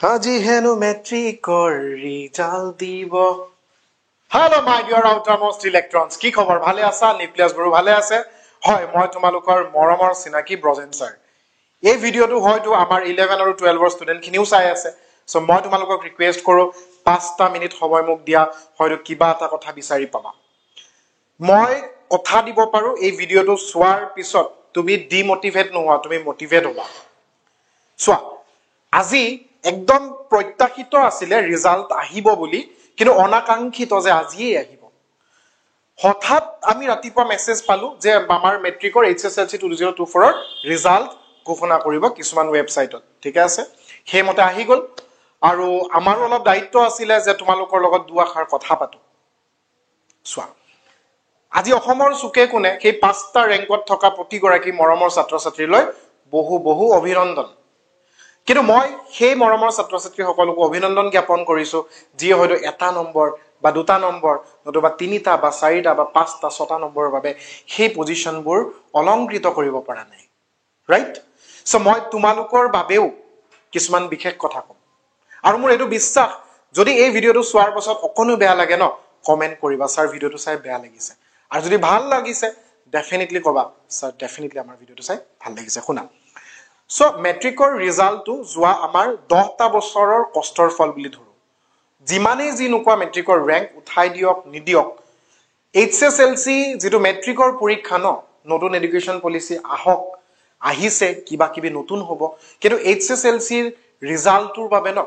আজি হেনো মেট্ৰিকৰ ৰিজাল্ট দিব। হেল্ল' মাই ডিয়াৰ আউটাৰমষ্ট ইলেক্ট্ৰনছ, কি খবৰ? ভালে আছা? নিউক্লিয়াছ গুৰু ভালে আছে? হয়, মই তোমালোকৰ মৰমৰ চিনাকি ব্ৰজেন ছাৰ। এই ভিডিঅ'টো হয়তো আমাৰ 11 আৰু 12ৰ ষ্টুডেণ্টখিনিও চাই আছে। চ' মই তোমালোকক ৰিকুৱেষ্ট কৰোঁ 5টা মিনিট সময় মোক দিয়া, হয়তো কিবা এটা কথা বিচাৰি পাবা। মই কথা দিব পাৰোঁ এই ভিডিঅ'টো চোৱাৰ পিছত তুমি ডিমটিভেট নোহোৱা, তুমি মটিভেট হ'বা। চোৱা, আজি একদম প্ৰত্যাশিত আছিলে ৰিজাল্ট আহিব বুলি, কিন্তু অনাকাংক্ষিত যে আজিয়েই আহিব। হঠাৎ আমি ৰাতিপুৱা মেছেজ পালোঁ যে আমাৰ মেট্ৰিকৰ HSLC 2024ৰ ৰিজাল্ট ঘোষণা কৰিব কিছুমান ৱেবছাইটত, ঠিক আছে? সেইমতে আহি গ'ল আৰু আমাৰো অলপ দায়িত্ব আছিলে যে তোমালোকৰ লগত দুআষাৰ কথা পাতোঁ। চোৱা, আজি অসমৰ চুকে কোণে সেই 5টা ৰেংকত থকা প্ৰতিগৰাকী মৰমৰ ছাত্ৰ ছাত্ৰীলৈ বহু বহু অভিনন্দন। কিন্তু মই সেই মৰমৰ ছাত্ৰ ছাত্ৰীসকলকো অভিনন্দন জ্ঞাপন কৰিছোঁ যিয়ে হয়তো 1 নম্বৰ বা 2টা নম্বৰ, নতুবা 3টা বা 4টা বা 5টা 6টা নম্বৰৰ বাবে সেই পজিশ্যনবোৰ অলংকৃত কৰিব পৰা নাই, ৰাইট? চ' মই তোমালোকৰ বাবেও কিছুমান বিশেষ কথা ক'ম আৰু মোৰ এইটো বিশ্বাস, যদি এই ভিডিঅ'টো চোৱাৰ পাছত অকণো বেয়া লাগে ন, কমেণ্ট কৰিবা ছাৰ ভিডিঅ'টো চাই বেয়া লাগিছে, আৰু যদি ভাল লাগিছে ডেফিনেটলি ক'বা ছাৰ ডেফিনেটলি আমাৰ ভিডিঅ'টো চাই ভাল লাগিছে। শুনা, চ' মেট্ৰিকৰ ৰিজাল্টটো যোৱা আমাৰ 10টা বছৰৰ কষ্টৰ ফল বুলি ধৰোঁ। যিমানেই যি নোকোৱা মেট্ৰিকৰ ৰেংক উঠাই দিয়ক নিদিয়ক, HSLC যিটো মেট্ৰিকৰ পৰীক্ষা ন, নতুন এডুকেশ্যন পলিচি আহক, আহিছে, কিবা কিবি নতুন হ'ব, কিন্তু HSLCৰ ৰিজাল্টটোৰ বাবে ন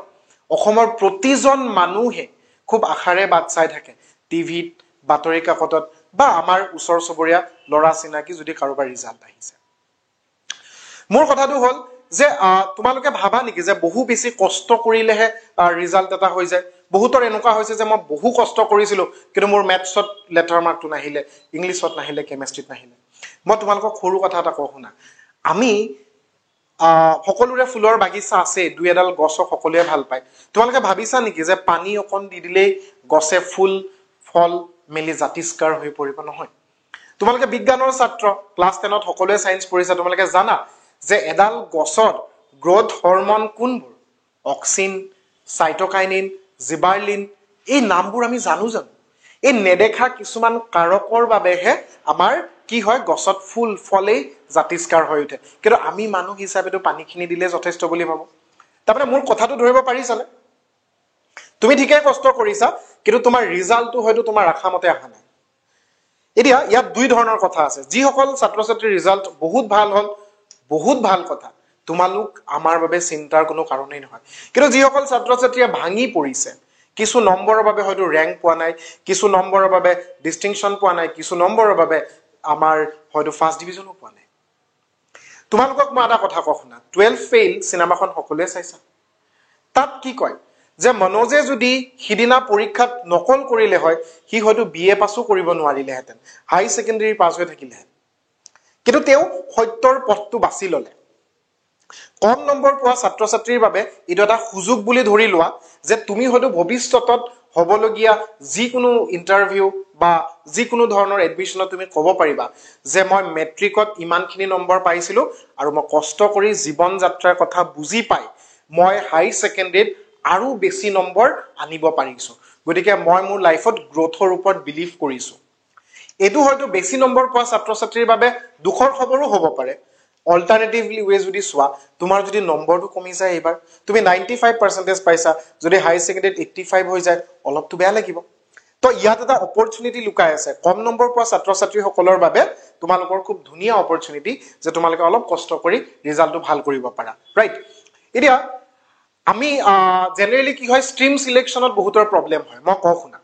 অসমৰ প্ৰতিজন মানুহে খুব আশাৰে বাট চাই থাকে। টিভিত, বাতৰি কাকতত বা আমাৰ ওচৰ চুবুৰীয়া ল'ৰা চিনাকি যদি কাৰোবাৰ ৰিজাল্ট আহিছে। মোৰ কথাটো হ'ল যে তোমালোকে ভাবা নেকি যে বহু বেছি কষ্ট কৰিলেহে ৰিজাল্ট এটা হৈ যায়? বহুতৰ এনেকুৱা হৈছে যে মই বহু কষ্ট কৰিছিলোঁ কিন্তু মোৰ মেথছত লেটাৰ মাৰ্কটো নাহিলে, ইংলিছত নাহিলে, কেমেষ্ট্ৰিত নাহিলে। মই তোমালোকক সৰু কথা এটা কওঁ, শুনা। আমি সকলোৰে ফুলৰ বাগিচা আছে, 2এডাল গছক সকলোৱে ভাল পায়। তোমালোকে ভাবিছা নেকি যে পানী অকণ দি দিলেই গছে ফুল ফল মেলি জাতিষ্কাৰ হৈ পৰিব? নহয়। তোমালোকে বিজ্ঞানৰ ছাত্ৰ, ক্লাছ 10ত সকলোৱে ছায়েন্স পঢ়িছা, তোমালোকে জানা যে এডাল গছৰ গ্ৰথ হৰমন কোনবোৰ? অক্সিন, চাইটকাইনিন, জিবাৰ্লিন, এই নামবোৰ আমি জানো জানো? এই নেদেখা কিছুমান কাৰকৰ বাবেহে আমাৰ কি হয়, গছত ফুল ফলেই জাতিষ্কাৰ হৈ উঠে, কিন্তু আমি মানুহ হিচাপেতো পানীখিনি দিলে যথেষ্ট বুলি ভাবোঁ। তাৰমানে মোৰ কথাটো ধৰিব পাৰিছানে? তুমি ঠিকেই কষ্ট কৰিছা, কিন্তু তোমাৰ ৰিজাল্টটো হয়তো তোমাৰ আশামতে অহা নাই। এতিয়া ইয়াত 2 ধৰণৰ কথা আছে। যিসকল ছাত্ৰ ছাত্ৰীৰ ৰিজাল্ট বহুত ভাল হ'ল, বহুত ভাল কথা, তোমালোক আমাৰ বাবে চিন্তাৰ কোনো কাৰণেই নহয়। কিন্তু যিসকল ছাত্ৰ ছাত্ৰীয়ে ভাঙি পৰিছে, কিছু নম্বৰৰ বাবে হয়তো ৰেংক পোৱা নাই, কিছু নম্বৰৰ বাবে ডিষ্টিংশ্যন পোৱা নাই, কিছু নম্বৰৰ বাবে আমাৰ হয়তো ফাৰ্ষ্ট ডিভিজনো পোৱা নাই, তোমালোকক মই এটা কথা কওঁ, শুনা। 12 ফেইল চিনেমাখন সকলোৱে চাইছা। তাত কি কয় যে মনোজে যদি সিদিনা পৰীক্ষাত নকল কৰিলে হয়, সি হয়তো BA পাছো কৰিব নোৱাৰিলেহেঁতেন, হাই ছেকেণ্ডেৰী পাছ হৈ থাকিলেহেঁতেন, কিন্তু তেওঁ সত্যৰ পথটো বাছি ল'লে। কম নম্বৰ পোৱা ছাত্ৰ ছাত্ৰীৰ বাবে এইটো এটা সুযোগ বুলি ধৰি লোৱা যে তুমি হয়তো ভৱিষ্যতত হ'বলগীয়া যিকোনো ইণ্টাৰভিউ বা যিকোনো ধৰণৰ এডমিশ্যনত তুমি ক'ব পাৰিবা যে মই মেট্ৰিকত ইমানখিনি নম্বৰ পাইছিলোঁ আৰু মই কষ্ট কৰি জীৱন যাত্ৰাৰ কথা বুজি পাই মই হাই ছেকেণ্ডেৰীত আৰু বেছি নম্বৰ আনিব পাৰিছোঁ, গতিকে মই মোৰ লাইফত গ্ৰথৰ ওপৰত বিলিভ কৰিছোঁ। এইটো হয়তো বেছি নম্বৰ পোৱা ছাত্ৰ ছাত্ৰীৰ বাবে দুখৰ খবৰো হ'ব পাৰে। অল্টাৰনেটিভলি ৱে যদি চোৱা, তোমাৰ যদি নম্বৰটো কমি যায়, এইবাৰ তুমি 95% পাইছা, যদি হাই ছেকেণ্ডেৰীত 85 হৈ যায়, অলপতো বেয়া লাগিব। তো ইয়াত এটা অপৰচুনিটি লুকাই আছে। কম নম্বৰ পোৱা ছাত্ৰ ছাত্ৰীসকলৰ বাবে তোমালোকৰ খুব ধুনীয়া অপৰচুনিটি যে তোমালোকে অলপ কষ্ট কৰি ৰিজাল্টটো ভাল কৰিব পাৰা, ৰাইট? এতিয়া আমি জেনেৰেলি কি হয়, ষ্ট্ৰীম চিলেকশ্যনত বহুতৰ প্ৰব্লেম হয়। মই কওঁ, শুনা।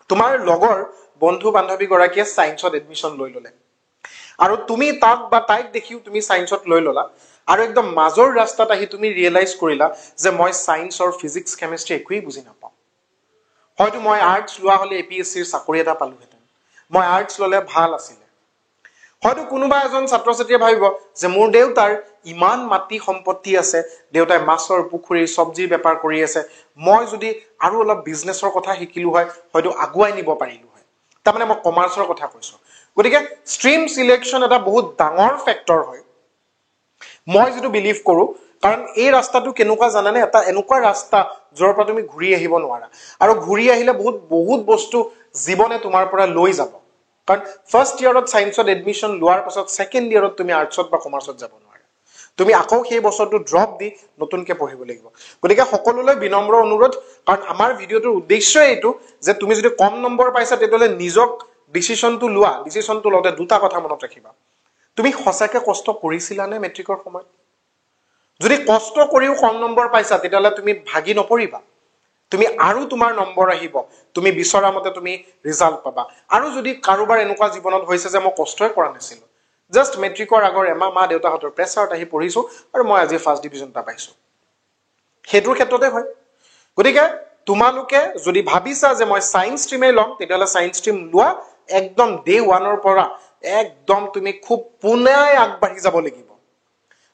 তোমাৰ লগৰ বন্ধু বান্ধৱীগৰাকীয়ে ছায়েন্সত এডমিশ্যন লৈ ল'লে আৰু তুমি তাক বা তাইক দেখিও তুমি ছায়েন্সত লৈ ল'লা, আৰু একদম মাজৰ ৰাস্তাত আহি তুমি ৰিয়েলাইজ কৰিলা যে মই ছায়েন্সৰ ফিজিক্স কেমেষ্ট্ৰি একোৱেই বুজি নাপাওঁ। হয়তো মই আৰ্টছ লোৱা হ'লে APSCৰ চাকৰি এটা পালোহেঁতেন, মই আৰ্টছ ল'লে ভাল আছিলে। হয়তো কোনোবা এজন ছাত্ৰ ছাত্ৰীয়ে ভাবিব যে মোৰ দেউতাৰ ইমান মাটি সম্পত্তি আছে, দেউতাই মাছৰ পুখুৰীৰ চব্জিৰ বেপাৰ কৰি আছে, মই যদি আৰু অলপ বিজনেছৰ কথা শিকিলো হয়, হয়তো আগুৱাই নিব পাৰিলো হয়। তাৰমানে মই কমাৰ্চৰ কথা কৈছোঁ। গতিকে ষ্ট্ৰীম চিলেকশ্যন এটা বহুত ডাঙৰ ফেক্টৰ হয়। মই যিটো বিলিভ কৰোঁ কাৰণ এই ৰাস্তাটো কেনেকুৱা জানানে এটা এনেকুৱা ৰাস্তা যৰ পৰা তুমি ঘূৰি আহিব নোৱাৰা আৰু ঘূৰি আহিলে বহুত বস্তু জীৱনে তোমাৰ পৰা লৈ যাব কাৰণ ফাৰ্ষ্ট ইয়াৰত সায়েন্সত এডমিশন লোৱাৰ পাছত সেকেন্ড ইয়াৰত তুমি আৰ্টছত বা কমাৰ্চত যাব নোৱাৰা তুমি আকৌ সেই বছৰটো ড্ৰপ দি নতুনকৈ পঢ়িব লাগিব গতিকে সকলোলৈ বিনম্ৰ অনুৰোধ কাৰণ আমাৰ ভিডিঅ'টোৰ উদ্দেশ্য এইটো যে তুমি যদি কম নম্বৰ পাইছা তেতিয়াহ'লে নিজক ডিসিশনটো লওঁতে দুটা কথা মনত ৰাখিবা তুমি সঁচাকৈ কষ্ট কৰিছিলানে মেট্ৰিকৰ সময়ত যদি কষ্ট কৰিও কম নম্বৰ পাইছা তেতিয়াহ'লে তুমি ভাগি নপৰিবা তুমি আৰু তোমাৰ নম্বৰ আহিব তুমি বিচৰা মতে তুমি ৰিজাল্ট পাবা আৰু যদি কাৰোবাৰ এনেকুৱা জীৱনত হৈছে যে মই কষ্টই কৰা নাছিলো জাস্ট মেট্ৰিকৰ আগৰ এমাহ মা দেউতাহঁতৰ প্ৰেছাৰত আহি পঢ়িছো আৰু মই আজি ফাৰ্ষ্ট ডিভিজন এটা পাইছো সেইটোৰ ক্ষেত্ৰতে হয় গতিকে তোমালোকে যদি ভাবিছা যে মই সায়েন্স ষ্ট্ৰীমে ল'ম তেতিয়াহ'লে সায়েন্স ষ্ট্ৰীম লোৱা একদম ডে 1 পৰা একদম তুমি খুব পুনাই আগবাঢ়ি যাব লাগিব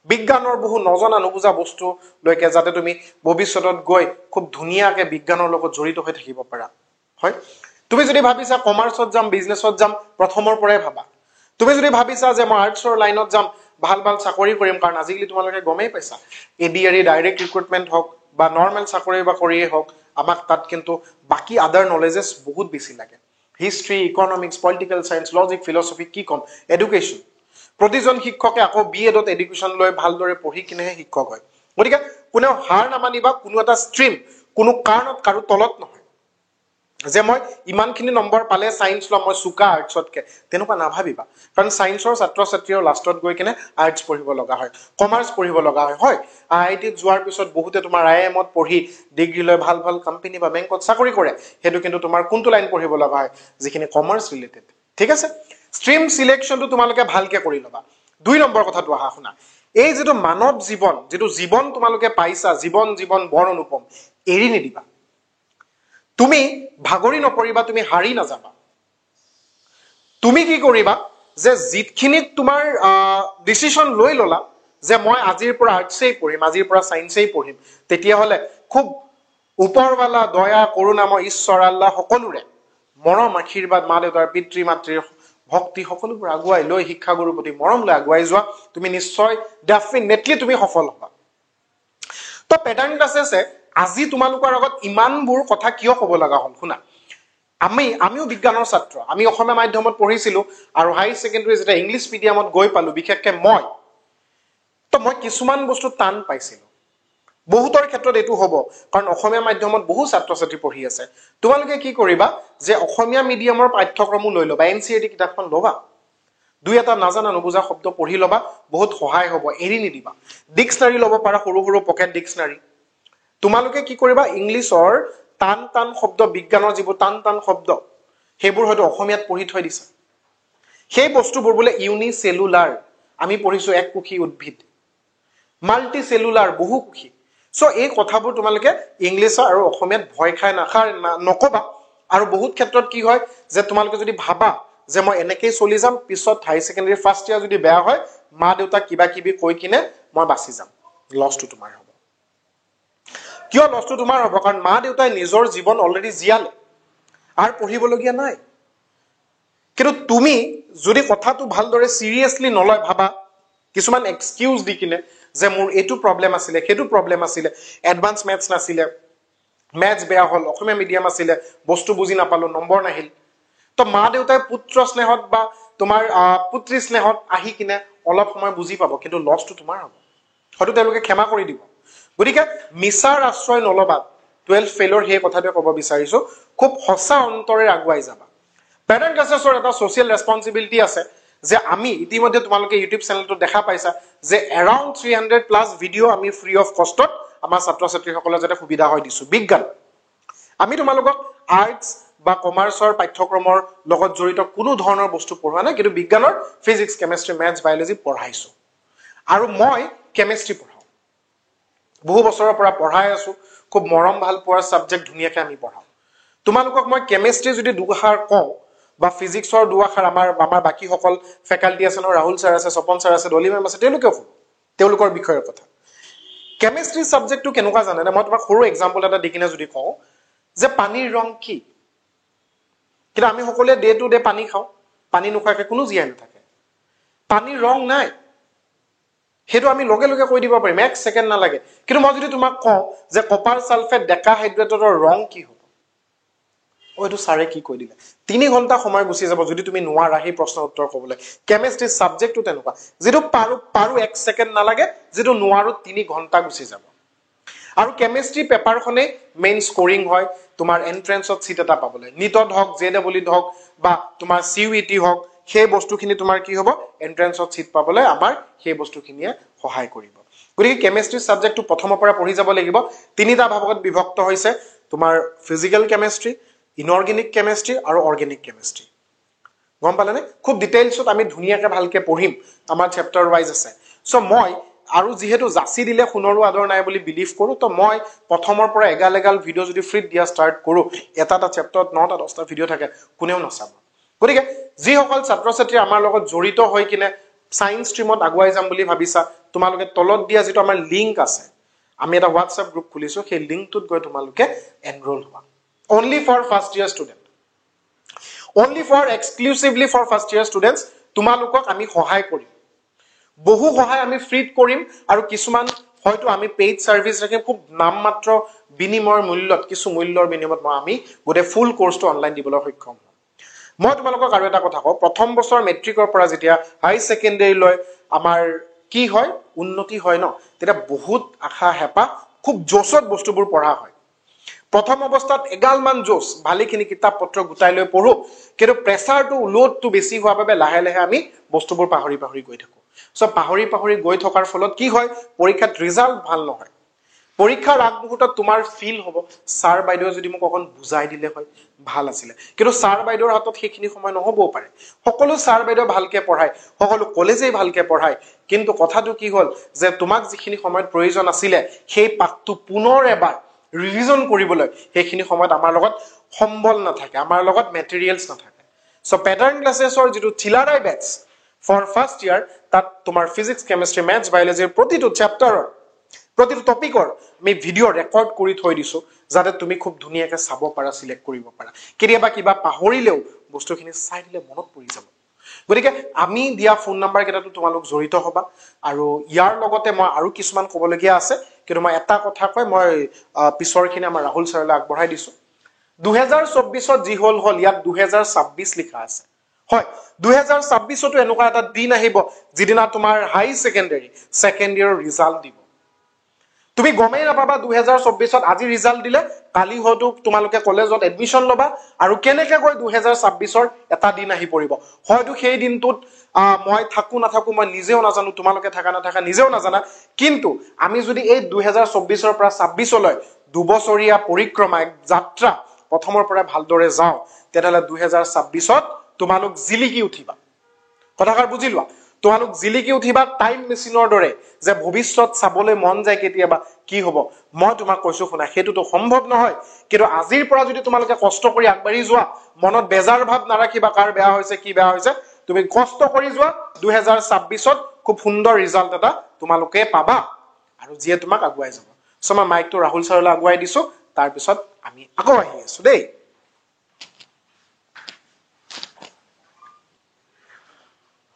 বিজ্ঞানৰ বহু নজনা নুবুজা বস্তু লৈকে যাতে তুমি ভৱিষ্যতত গৈ খুব ধুনীয়াকৈ বিজ্ঞানৰ লগত জড়িত হৈ থাকিব পাৰা হয় তুমি যদি ভাবিছা কমাৰ্চত যাম বিজনেছত যাম প্ৰথমৰ পৰাই ভাবা তুমি যদি ভাবিছা যে মই আৰ্টছৰ লাইনত যাম ভাল চাকৰি কৰিম কাৰণ আজিকালি তোমালোকে গমেই পাইছা এডিআৰই ডাইৰেক্ট ৰিক্ৰুটমেণ্ট হওক বা নৰ্মেল চাকৰি বা কৰিয়েই হওক আমাক তাত কিন্তু বাকি আদাৰ নলেজেছ বহুত বেছি লাগে history economics political science logic philosophy কি কম এডুকেশ্যন প্ৰতিজন শিক্ষকে আকৌ বিএডত এডুকেশ্যন লৈ ভালদৰে পঢ়ি কিনেহে শিক্ষক হয় গতিকে কোনেও হাৰ নামানিবা কোনো এটা ষ্ট্ৰীম কোনো কাৰণত কাৰো তলত নহয় যে মই ইমানখিনি নম্বৰ পালে সায়েন্স ল'ম মই চুকা আৰ্টছতকে তেনেকুৱা নাভাবিবা কাৰণ সায়েন্সৰ ছাত্ৰ ছাত্ৰীৰ লাষ্টত গৈ কিনে আৰ্টছ পঢ়িব লগা হয় কমাৰ্চ পঢ়িব লগা হয় আইআইটিত যোৱাৰ পিছত বহুতে তোমাৰ আইএমত পঢ়ি ডিগ্ৰী লৈ ভাল কোম্পানী বা বেংকত চাকৰি কৰে সেইটো কিন্তু তোমাৰ কোনটো লাইন পঢ়িব লগা হয় যিখিনি কমাৰ্চ ৰিলেটেড ঠিক আছে ষ্ট্ৰীম সিলেকশ্যনটো তোমালোকে ভালকে কৰি ল'বা 2 নম্বৰ কথাটো আহা শুনা এই যেটো মানৱ জীৱন যেটো জীৱন তোমালোকে পাইছা জীৱন বৰ অনুপম এৰি নিদিবা তুমি ভাগৰি নপৰিবা তুমি হাৰি নাযাবা তুমি কি কৰিবা যে জিতখিনিত তোমাৰ ডিসিশন লৈ ললা যে মই আজিৰ পৰা আৰ্টছেই পঢ়িম আজিৰ পৰা সায়েন্সেই পঢ়িম তেতিয়া হলে খুব ওপৰৱালা দয়া কৰুণাময় ঈশ্বৰ আল্লাহ সকলোৰে মৰম আশীৰ্বাদ মা দেউতাৰ পিতৃ মাতৃৰ ভক্তি সকলোবোৰ আগুৱাই লৈ শিক্ষাগুৰুৰ প্ৰতি মৰম লৈ আগুৱাই যোৱা তুমি নিশ্চয় ডেফিনেটলি তুমি সফল হ'বা তো পেটাৰ্ণ ক্লাছেছে আজি তোমালোকৰ আগত ইমানবোৰ কথা কিয় ক'ব লগা হ'ল শুনা আমিও বিজ্ঞানৰ ছাত্ৰ আমি অসমীয়া মাধ্যমত পঢ়িছিলো আৰু হাই সেকেন্ডাৰী যেটা ইংলিশ মিডিয়ামত গৈ পালো বিশেষকৈ মই কিছুমান বস্তু টান পাইছিলো বহুতৰ ক্ষেত্ৰত এটো হ'ব কাৰণ অসমীয়া মাধ্যমত বহু ছাত্ৰ ছাত্ৰী পঢ়ি আছে তোমালোকে কি কৰিবা যে অসমীয়া মিডিয়ামৰ পাঠ্যক্ৰম লৈ লবা এনসিইআৰটি কিতাপখন লবা দুই এটা নাজানা নুবুজা শব্দ পঢ়ি লবা বহুত সহায় হ'ব এৰি নিদিবা ডিকশনাৰী লব পাৰা সৰু পকেট ডিকশনাৰী তোমালোকে কি কৰিবা ইংলিছৰ টান শব্দ বিজ্ঞানৰ যিবোৰ টান শব্দ সেইবোৰ হয়তো অসমীয়াত পঢ়ি থৈ দিছা সেই বস্তুবোৰ বোলে ইউনিসেলুলাৰ আমি পঢ়িছো এককোষী উদ্ভিদ মাল্টি সেলুলাৰ বহুকোষী সো এই কথাবোৰ তোমালোকে ইংলিছ আৰু অসমীয়াত ভয় খাই নকবা আৰু বহুত ক্ষেত্ৰত কি হয় যে তোমালোকে যদি ভাবা যে মই এনেকৈ চলি যাম পিছত হাই সেকেন্ডাৰী ফাৰ্ষ্ট ইয়াৰ যদি বেয়া হয় মা দেউতা কিবা কিবি কৈ কিনে মই বাচি যাম লছটো তোমাৰ হ'ব কিয় লছটো তোমাৰ হ'ব কাৰণ মা দেউতাই নিজৰ জীৱন অলৰেডি জিয়ালে আৰু পঢ়িবলগীয়া নাই কিন্তু তুমি যদি কথাটো ভালদৰে সিৰিয়াসলি নলয় ভাবা কিছুমান এক্সকিউজ দি কিনে যে মোৰ এটো প্ৰবলেম আছিল হেতু প্ৰবলেম আছিল এডভান্স ম্যাথছ নাছিলে ম্যাথছ বেয়া হল অসমীয়া মিডিয়াম আছিল বস্তু বুজি নাপালো নম্বৰ নাহিল তো মা দেউতাই পুত্ৰ স্নেহত বা তোমাৰ পুত্ৰী স্নেহত আহি কিনে অলপ সময় বুজি পাব কিন্তু লছটো তোমাৰ হ'ব হয়তো তেওঁলোকে ক্ষমা কৰি দিব গতিকে মিছাৰ আশ্ৰয় নলবা 12 ফেইলৰ হে কথাটো ক'ব বিচাৰিছো খুব সঁচা অন্তৰে আগুৱাই যাবা পেটাৰ্ণ ক্লাছেছৰ এটা সোশ্যাল ৰেসপন্সিবিলিটি আছে যে আমি ইতিমধ্যে তোমালোকে ইউটিউব চেনেলটো দেখা পাইছা যে এৰাউণ্ড 300 প্লাস ভিডিও আমি ফ্ৰী অফ কষ্টত আমাৰ ছাত্ৰ ছাত্ৰীসকলৰ যাতে সুবিধা হয় দিছো বিজ্ঞান আমি তোমালোকক আৰ্টছ বা কমাৰ্চৰ পাঠ্যক্ৰমৰ লগত জড়িত কোনো ধৰণৰ বস্তু পঢ়োৱা নাই কিন্তু বিজ্ঞানৰ ফিজিক্স কেমিষ্ট্ৰি ম্যাথছ বায়োলজি পঢ়াইছো আৰু মই কেমিষ্ট্ৰি পঢ়াও বহু বছৰৰ পৰা পঢ়াই আছো খুব মৰম ভাল পোৱাৰ সাবজেক্ট ধুনিয়াকৈ আমি পঢ়াও তোমালোকক মই কেমিষ্ট্ৰি যদি দুআষাৰ কওঁ বা ফিজিক্সৰ দুআষাৰ আমাৰ বাকি সকল ফেকাল্টি আছে ৰাহুল স্যাৰ আছে স্বপন স্যাৰ আছে ডলি মেম আছে তেওঁলোকৰ বিষয়ৰ কথা কেমিষ্ট্ৰি সাবজেক্টটো কেনেকুৱা জানে না মই তোমাক সৰু এক্সাম্পল এটা দিকিনে যদি কওঁ যে পানীৰ ৰং কি কিন্তু আমি সকলোৱে ডে টু ডে পানী খাওঁ পানী নোখোৱাকৈ কোনো জীয়াই নাথাকে পানীৰ ৰং নাই হেতু আমি লগে লগে কৈ দিব পাৰিম 1 সেকেন্ড না লাগে কিন্তু মই যদি তোমাক কওঁ যে কপাৰ সালফেট ডেকা হাইড্ৰেটৰ ৰং কি হ'ব ওইটো সারে কি কৈ দিলে 3 ঘন্টা সময় গুছি যাব যদি তুমি নোৱাৰা এই প্ৰশ্নৰ উত্তৰ ক'বলৈ কেমিষ্ট্ৰি সাবজেক্টটো তেনেকুৱা যেটো পাৰু 1 সেকেন্ড না লাগে যেটো নোৱাৰো 3 ঘন্টা গুছি যাব আৰু কেমিষ্ট্ৰি পেপাৰখনে মেইন স্কোৰিং হয় তোমাৰ এন্ট্ৰেন্সত সিট এটা পাবলৈ নিটত হক জেডব্লিউত হক বা তোমাৰ সিইউটি হক সেই বস্তুখিনি তোমাৰ কি হ'ব এন্ট্ৰেন্সত সিট পাবলৈ আমাৰ সেই বস্তুখিনিয়ে সহায় কৰিব গতিকে কেমিষ্ট্ৰি সাবজেক্টটো প্ৰথমৰ পৰা পঢ়ি যাব লাগিব তিনিটা ভাগত বিভক্ত হৈছে তোমাৰ ফিজিক্যাল কেমিষ্ট্ৰি ইনঅৰ্গেনিক কেমিষ্ট্ৰি আৰু অৰ্গেনিক কেমিষ্ট্ৰি গম পালেনে খুব ডিটেইলছত আমি ধুনিয়াকে ভালকে পঢ়িম আমাৰ চেপ্টাৰ ওয়াইজ আছে সো মই আৰু যেহেতু জাসি দিলে শুনৰো আদৰ নাই বুলি বিলিভ কৰো তো মই প্ৰথমৰ পৰা এগাল ভিডিও যদি ফ্ৰী দিয়া ষ্টাৰ্ট কৰো এটা চেপ্টাৰত 9টা 10টা ভিডিও থাকে কোনেও নচাব গতিকে যি সকল ছাত্ৰ ছাত্ৰী আমাৰ লগত জড়িত হৈ কিনে সায়েন্স ষ্ট্ৰীমত আগুৱাই যাম বুলি ভাবিছা তোমালোকে তলত দিয়া যেটো আমাৰ লিংক আছে আমি এটা WhatsApp গ্ৰুপ খুলিছো সেই লিংকটোত গৈ তোমালোকে এনৰোল হোৱা only for first year student only for exclusively for first year students তোমালোকক আমি সহায় কৰিম বহু সহায় আমি ফ্ৰীত কৰিম আৰু কিছুমান হয়তো আমি পেইড সাৰ্ভিস ৰাখিম খুব নামমাত্ৰ বিনিময়ৰ মূল্যত কিছু মূল্যৰ বিনিময়ত আমি গোটে ফুল কোৰ্সটো অনলাইন দিবলৈ সক্ষম হ'ম মই তোমালোকক আৰু এটা কথা কওঁ প্ৰথম বছৰ মেট্ৰিকৰ পৰা যেতিয়া হাই সেকেন্ডাৰী লৈ আমাৰ কি হয় উন্নতি হয় ন তেতিয়া বহুত আশা হেপা খুব জোছত বস্তুবোৰ পঢ়া হয় প্ৰথম অৱস্থাত এগালমান জোছ ভালেখিনি কিতাপ পত্ৰ গুটাই লৈ পঢ়ো কিন্তু প্ৰেছাৰটো লোডটো বেছি হোৱাৰ বাবে লাহে লাহে আমি বস্তুবোৰ পাহৰি গৈ থাকো সো পাহৰি গৈ থকাৰ ফলত কি হয় পৰীক্ষাত ৰিজাল্ট ভাল নহয় পৰীক্ষাৰ আগমুহূৰ্তত তোমাৰ ফিল হ'ব স্যাৰ বাইদেউ যদি মোক অকন বুজাই দিলে হয় ভাল আছিল কিন্তু স্যাৰ বাইদেউৰ হাতত সেইখিনি সময় নহবও পাৰে সকলো স্যাৰ বাইদেউ ভালকে পঢ়ায় সকলো কলেজেই ভালকে পঢ়ায় কিন্তু কথাটো কি হ'ল যে তোমাক যিখিনি সময়ত প্ৰয়োজন আছিল সেই পাঠটো পুনৰ এবাৰ ৰিভিজন কৰিবলৈ সেইখিনি সময়ত আমাৰ লগত সম্বল নাথাকে আমাৰ লগত মেটেৰিয়েলছ নাথাকে সো প্যাটাৰ্ন ক্লাसेसৰ যেটো থিলাৰাই বেটছ ফৰ ফাৰ্স্ট ইয়াৰ তাত তোমাৰ ফিজিক্স কেমিষ্ট্ৰি ম্যাথছ বায়োলজিৰ প্ৰতিটো চ্যাপ্টাৰৰ প্ৰতিটো টপিকৰ আমি ভিডিও ৰেকৰ্ড কৰি থৈ দিছো যাতে তুমি খুব ধুনিয়াকৈ চাব পাৰা সিলেক্ট কৰিব পাৰা কেতিয়াবা কিবা পাহৰিলেও বস্তুখিনি চাই দিলে মনত পৰি যাব গতিকে আমি দিয়া ফোন নাম্বাৰ কেইটাটো তোমালোক জড়িত হবা আৰু ইয়াৰ লগতে মই আৰু কিছুমান ক'বলগীয়া আছে কিন্তু মই এটা কথা কয় মই পিছৰখিনি আমাৰ ৰাহুল ছাৰলৈ আগবঢ়াই দিছো 2024ত যি হল ইয়াত 2026 লিখা আছে হয় 2026তো এনেকুৱা এটা দিন আহিব যিদিনা তোমাৰ হাই সেকেন্ডাৰী সেকেন্ড ইয়াৰ ৰিজাল্ট দিব তুমি গমেই নাপাবা 2024ত আজি ৰিজাল্ট দিলে কালি হয়তো তোমালোকে কলেজত এডমিশন লবা আৰু কেনেকৈ গৈ 2026ৰ এটা দিন আহি পৰিব হয়তো সেই দিনটোত মই থাকু নাথাকু মই নিজেও নাজানো তোমালোকে থাকা নাথাকা নিজেও নাজানা কিন্তু আমি যদি এই 2024ৰ পৰা 26লৈ দুবছৰীয়া পৰিক্ৰমা যাত্ৰা প্ৰথমৰ পৰা ভালদৰে যাও তেতিয়ালে 2026ত তোমালোক জিলিকি উঠিবা কথাকাৰ বুজি লোৱা তোমালোক জিলিকি উঠিবা টাইম মেচিনৰ দৰে যে ভৱিষ্যত চাবলৈ মন যায় কেতিয়াবা কি হ'ব মই তোমাক কৈছো শুনা হেতুটো সম্ভৱ নহয় কিন্তু আজিৰ পৰা যদি তোমালোকে কষ্ট কৰি আগবাঢ়ি যোৱা মনত বেজাৰ ভাৱ নাৰাখিবা কাৰ বেয়া হৈছে কি বেয়া হৈছে তুমি কষ্ট কৰি যোৱা 2026ত খুব সুন্দৰ ৰিজাল্ট এটা তোমালোকে পাবা আৰু যিয়ে তোমাক আগুৱাই যাব সো মই মাইকটো ৰাহুল ছাৰলৈ আগুৱাই দিছো তাৰ পিছত আমি আকৌ আহি আছো দেই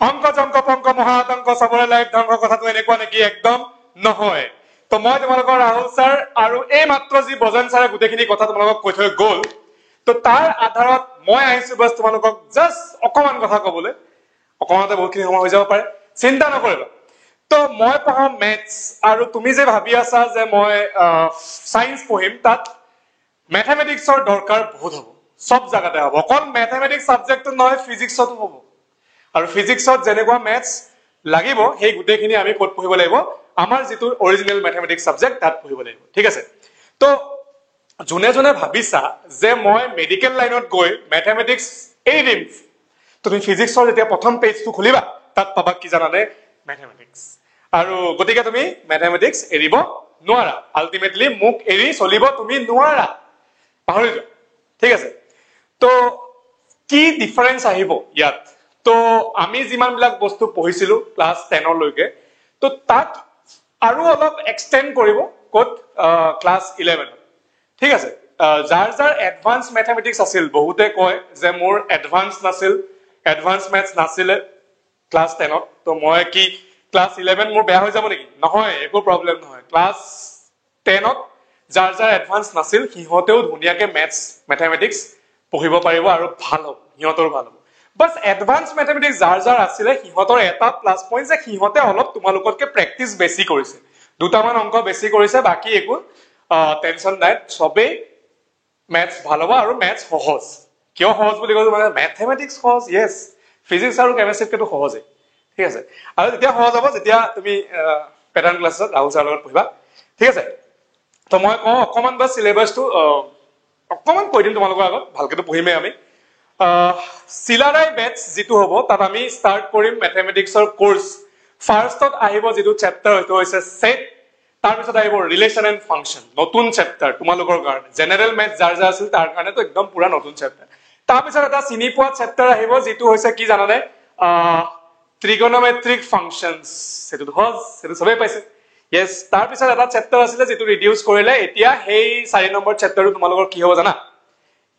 অংক জংক পংক মহাতংক সবৰে লাইভ ধ্বংস কথাটো এনেকুৱা নেকি একদম নহয় তো মই তোমালোকৰ ৰাহুল ছাৰ আৰু এই মাত্ৰ যি বজন ছাৰে গোটেইখিনি কথা তোমালোকক কৈ থৈ গ'ল তো তাৰ আধাৰত মই আহিছো বাস তোমালোকক জাস্ট অকমান কথা ক'বলৈ অকমানতে বহুতখিনি সময় হৈ যাব পাৰে চিন্তা নকৰিবা তো মই পঢ়াম ম্যাথছ আৰু তুমি যে ভাবি আছা যে মই সায়েন্স পঢ়িম তাত ম্যাথমেটিক্সৰ দৰকাৰ বহুত হ'ব সব জায়গাতে হ'ব অকল ম্যাথমেটিক্স সাবজেক্টটো নহয় ফিজিক্সতো হ'ব আৰু ফিজিক্সত যেনেকুৱা ম্যাথছ লাগিব সেই গোটেইখিনি আমি ক'ত পঢ়িব লাগিব আমাৰ যেটো অৰিজিনাল ম্যাথমেটিক্স সাবজেক্ট তাত পঢ়িব লাগিব ঠিক আছে তো জুনে জুনে ভাবিছা যে মই মেডিকেল লাইনত গৈ ম্যাথমেটিক্স এৰি দিম তুমি ফিজিক্সৰ যেতিয়া প্ৰথম পেজটো খুলিবা তাত পাবা কি জানানে ম্যাথমেটিক্স আৰু গতিকে তুমি ম্যাথমেটিক্স এৰিব নোৱাৰা আলটিমেটলি মুখ এৰি চলিব তুমি নোৱাৰা পাহৰি যোৱা ঠিক আছে তো কি ডিফাৰেন্স আহিব ইয়াত তো আমি যিমান বিলাক বস্তু পঢ়িছিলো ক্লাস 10 লৈকে তো তাক আৰু অলপ এক্সটেন্ড কৰিব কোট ক্লাস 11 ঠিক আছে যাৰ যাৰ এডভান্স ম্যাথমেটিক্স আছিল বহুতে কয় যে মোৰ এডভান্স নাছিল এডভান্স ম্যাথছ নাছিল ক্লাস 10 তো মই কি ক্লাস 11 মোৰ বেয়া হৈ যাব নেকি নহয় একো প্ৰবলেম নহয় ক্লাস 10 ত যাৰ যাৰ এডভান্স নাছিল সিহঁতেও ধুনিয়াকে ম্যাথছ ম্যাথমেটিক্স পঢ়িব পাৰিব আৰু ভাল হ'ব সিহঁতৰ ভাল হ'ব বাস এডভান্স ম্যাথমেটিক্স যাৰ যাৰ আছিল সিহঁতৰ এটা প্লাস পইণ্ট যে সিহঁতে অলপ তোমালোকতকে প্ৰেক্টিস বেছি কৰিছে দুটামান অংক বেছি কৰিছে বাকি একো টেনশন নাই সবে ম্যাথছ ভাল হ'ব আৰু ম্যাথছ সহজ কিয় সহজ বুলি কৈছো মানে ম্যাথমেটিক্স সহজ yes ফিজিক্স আৰু কেমিষ্ট্ৰিটো সহজে ঠিক আছে আৰু যেতিয়া সহজ হ'ব যেতিয়া তুমি প্যাটাৰ্ন ক্লাছত ৰাহুল ছাৰৰ লগত পঢ়িবা ঠিক আছে তো মই কওঁ অকমান বা সিলেবাসটো অকমান কৈ দিম তোমালোকৰ আগত ভালকৈ পঢ়িমে আমি সিলাৰাই বেটছ যেটো হ'ব তাত আমি স্টাৰ্ট কৰিম ম্যাথমেটিক্সৰ কোৰ্স ফাৰ্ষ্টত আহিব যেটো চেপ্টাৰ হয়তো হৈছে সেট তাৰ পিছত আহিব ৰিলেশন এণ্ড ফাংশন নতুন চেপ্টাৰ তোমালোকৰ কাৰণে জেনাৰেল ম্যাথ যাৰ যাৰ আছিল তাৰ কাৰণে তো একদম পুৰা নতুন চেপ্টাৰ তাৰ পিছত এটা চিনি পোৱা চেপ্টাৰ আহিব যেটো হৈছে কি জানানে trigonometric functions সেটো হজ সেটো সবে পাইছে yes তাৰ পিছত এটা চেপ্টাৰ আছিল যেটো ৰিডিউস কৰিলে এতিয়া হেই 4 নম্বৰ চেপ্টাৰটো তোমালোকৰ কি হ'ব জানা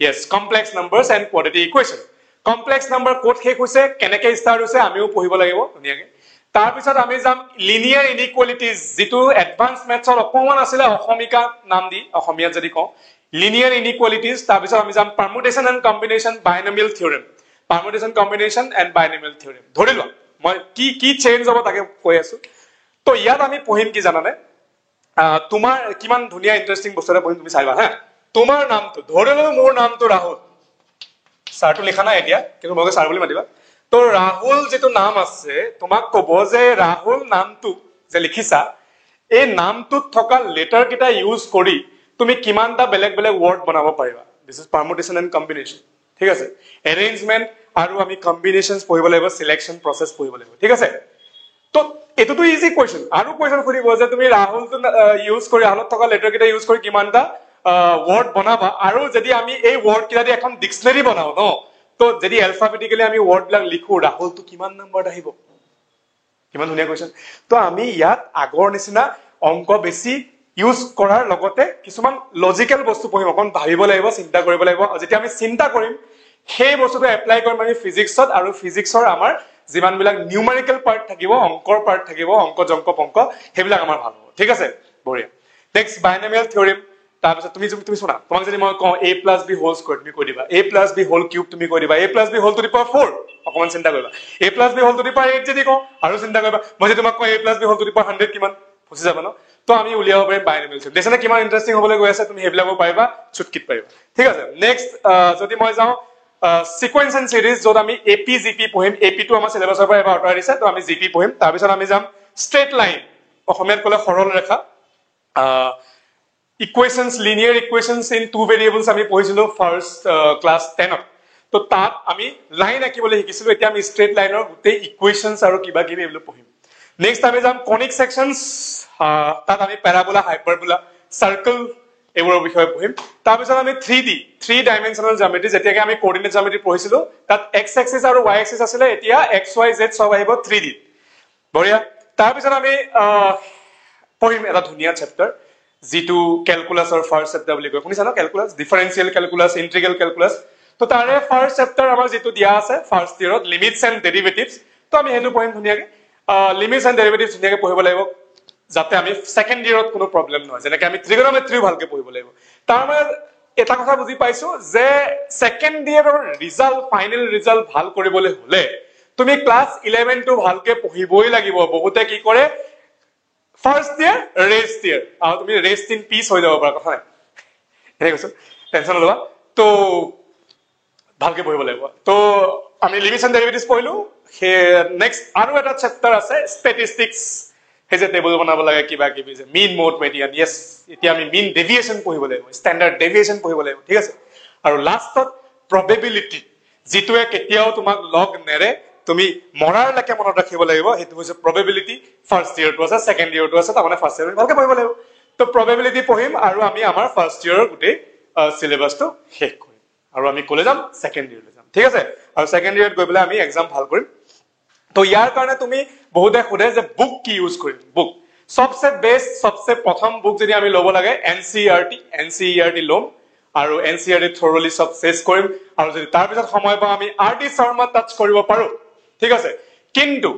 yes complex numbers and quadratic equation complex number code শেষ হৈছে কেনেকৈ স্টাৰ্ট হৈছে আমিও পঢ়িব লাগিব ধুনিয়াকে তাৰ পিছত আমি যাম লিনিয়াৰ ইনইকুয়ালিটিজ যেটো এডভান্স ম্যাথছৰ অকমান আছিল অসমিকা নাম দি অসমিয়া যদি কওঁ লিনিয়াৰ ইনইকুয়ালিটিজ তাৰ পিছত আমি যাম permutation and combination binomial theorem permutation combination and binomial theorem ধৰি লোৱা মই কি চেঞ্জ হ'ব তাকে কৈ আছো তো ইয়াত আমি পঢ়িম কি জানানে তোমাৰ কিমান ধুনিয়া ইন্টাৰেস্টিং বস্তু এটা পঢ়িম তুমি চাইবা হা তোমাৰ নামটো ধৰি লও মোৰ নামটো ৰাহুল সাৰটো লিখা নাই এতিয়া কিন্তু মই সাৰ বুলি মাতিবা তো ৰাহুল যেটো নাম আছে তোমাক ক'ব যে ৰাহুল নামটো যে লিখিছা এই নামটোত থকা লেটাৰ কিটা ইউজ কৰি তুমি কিমানটা বেলেগ বেলেগ ওয়াৰ্ড বনাব পাৰিবা this is permutation and combination ঠিক আছে এৰেঞ্জমেন্ট আৰু আমি কম্বিনেশনস পঢ়িব লাগিব সিলেকশন প্ৰসেস পঢ়িব লাগিব ঠিক আছে তো এটোটো ইজি কোৱেশ্চন আৰু কোৱেশ্চন খুদিব যে তুমি ৰাহুলটো ইউজ কৰি ৰাহুলত থকা লেটাৰ কিটা ইউজ কৰি কিমানটা ওয়াৰ্ড বনাবা আৰু যদি আমি এই ওয়াৰ্ড কিটা দি এখন ডিকশনাৰি বনাও ন তো যদি অ্যালফাবেটিক্যালি আমি ওয়াৰ্ড বিলাক লিখো ৰাহুলটো কিমান নম্বৰ আহিব কিমান ধুনিয়া কোৱেশ্চন তো আমি ইয়াত আগৰ নিচিনা অংক বেছি ইউজ কৰাৰ লগতে কিছুমান লজিক্যাল বস্তু পঢ়িম অকন ভাবিব লাগিব চিন্তা কৰিব লাগিব যেতিয়া আমি চিন্তা কৰিম সেই বস্তুটো এপ্লাই কৰিম আমি ফিজিক্সত আৰু ফিজিক্সৰ আমাৰ যিমান বিলাক নিউমেৰিকেল পাৰ্ট থাকিব অংকৰ পাৰ্ট থাকিব অংক জংক পংক হেবিলাক আমাৰ ভাল হ'ব ঠিক আছে বঢ়িয়া নেক্সট বাইনোমিয়াল থিওৰেম তাৰ পিছত তুমি শুনা তোমাক যদি মই কওঁ a + b হোল স্কয়াৰ তুমি কৈ দিবা a + b হোল কিউব তুমি কৈ দিবা a + b whole to the power 4 অকমান চিন্তা কৰিবা a + b whole to the power 8 যদি কওঁ আৰু চিন্তা কৰিবা মই যদি তোমাক কওঁ a + b whole to the power 100 কিমান বুজি যাবা ন তো আমি উলিয়াব পাৰিম বাইনোমিয়াল থিওৰেম দেখিছা কিমান ইন্টাৰেস্টিং হ'বলৈ গৈ আছে তুমি হেবিলাকো পাৰিবা চুটকিত পাৰিবা ঠিক আছে নেক্সট যদি মই যাওঁ সিকোয়েন্স এণ্ড সিৰিজ যত আমি AP GP পঢ়িম AP টো আমাৰ সিলেবাসৰ পৰা এবাৰ আঁতৰাই দিছে তো আমি GP পঢ়িম তাৰ পিছত আমি যাম স্ট্ৰেট লাইন অসমীয়াত ক'লে সৰল ৰেখা equations linear equations in two variables আমি পঢ়িছিলো ফার্স্ট ক্লাস 10 ত তো তাত আমি লাইন আঁকিবলৈ শিকিছিলো এতিয়া আমি স্ট্ৰেট লাইনৰ গোটেই ইকুৱেশনস আৰু কিবা কিবি এগুলো পঢ়িম নেক্সট আমি যাম কনিক সেকশনস তাত আমি প্যারাবোলা হাইপারবোলা সার্কেল এবোৰৰ বিষয়ে পঢ়িম তাৰ পিছত আমি 3D 3 ডাইমেনশনাল জিওমেট্ৰি যেতিয়াকে আমি কোঅৰ্ডিনেট জিওমেট্ৰি পঢ়িছিলো তাত x এক্সিস আৰু y এক্সিস আছিল এতিয়া x y z সব আহিব 3D বঢ়িয়া তাৰ পিছত আমি পঢ়িম এটা ধুনিয়া চেপ্টাৰ যেটো ক্যালকুলাসৰ ফাৰ্স্ট চেপ্টাৰ বুলি কয় শুনিছা ন calculus differential calculus integral calculus তো তাৰে ফাৰ্স্ট চেপ্টাৰ আমাৰ যেটো দিয়া আছে ফাৰ্স্ট ইয়াৰত লিমিটস এণ্ড ডেৰিভেটিভস তো আমি হেতু পঢ়িম ধুনিয়াকে লিমিটস এণ্ড ডেৰিভেটিভস ধুনিয়াকে পঢ়িব লাগিব যাতে আমি সেকেন্ড ইয়াৰত কোনো প্ৰবলেম নহয় যেনেকৈ আমি ট্ৰিগোনোমেট্ৰি ভালকে পঢ়িব লাগিব তাৰ মানে এটা কথা বুজি পাইছো যে সেকেন্ড ইয়াৰৰ ৰিজাল্ট ফাইনাল ৰিজাল্ট ভাল কৰিবলৈ হলে তুমি ক্লাস 11 টো ভালকে পঢ়িবই লাগিব বহুতে কি কৰে ফাৰ্স্ট ইয়াৰ ৰেস্ট ইয়াৰ আৰ তুমি ৰেস্ট ইন পিস হয়ে যাব পাৰা কথা নাই এনে কৈছো টেনশন লবা তো ভালকে পঢ়িব লাগিব তো আমি লিমিটস এণ্ড ডেৰিভেটিভস পঢ়িলো নেক্সট আৰু এটা চেপ্টাৰ আছে ষ্টেটিষ্টিক্স হেজে টেবল বনাব লাগে কিবা কিবি যে মিন মোড মেডিয়ান ইয়েস এতিয়া আমি মিন ডেভিয়েশন পঢ়িব লাগিব স্ট্যান্ডার্ড ডেভিয়েশন পঢ়িব লাগিব ঠিক আছে আৰু লাষ্টত প্ৰবেবিলিটি যেটোৱে কেতিয়াও তোমাক লগ নেৰে তুমি মৰাৰ লৈকে মনত ৰাখিব লাগিব হেতু হৈছে প্ৰবেবিলিটি ফাৰ্স্ট ইয়াৰ টু আছে সেকেন্ড ইয়াৰ টু আছে তাৰমানে ফাৰ্স্ট ইয়াৰ ভালকে পঢ়িব লাগিব তো প্ৰবেবিলিটি পঢ়িম আৰু আমি আমাৰ ফাৰ্স্ট ইয়াৰৰ গোটেই সিলেবাসটো শেষ কৰিম আৰু আমি কলে যাম সেকেন্ড ইয়াৰলৈ যাম ঠিক আছে আৰু সেকেন্ড ইয়াৰত গৈ পেলাই আমি এক্সাম ভাল কৰিম তো ইয়াৰ কাৰণে তুমি বহুতে খুদে যে বুক কি ইউজ কৰিম বুক সবচে বেস্ট সবচে প্ৰথম বুক যদি আমি লব লাগে NCERT লম আৰু NCERT থৰলি সব চেজ কৰিম আৰু যদি তাৰ পিছত সময় পাওঁ আমি RD শৰ্মা টাচ কৰিব পাৰো ঠিক আছে কিন্তু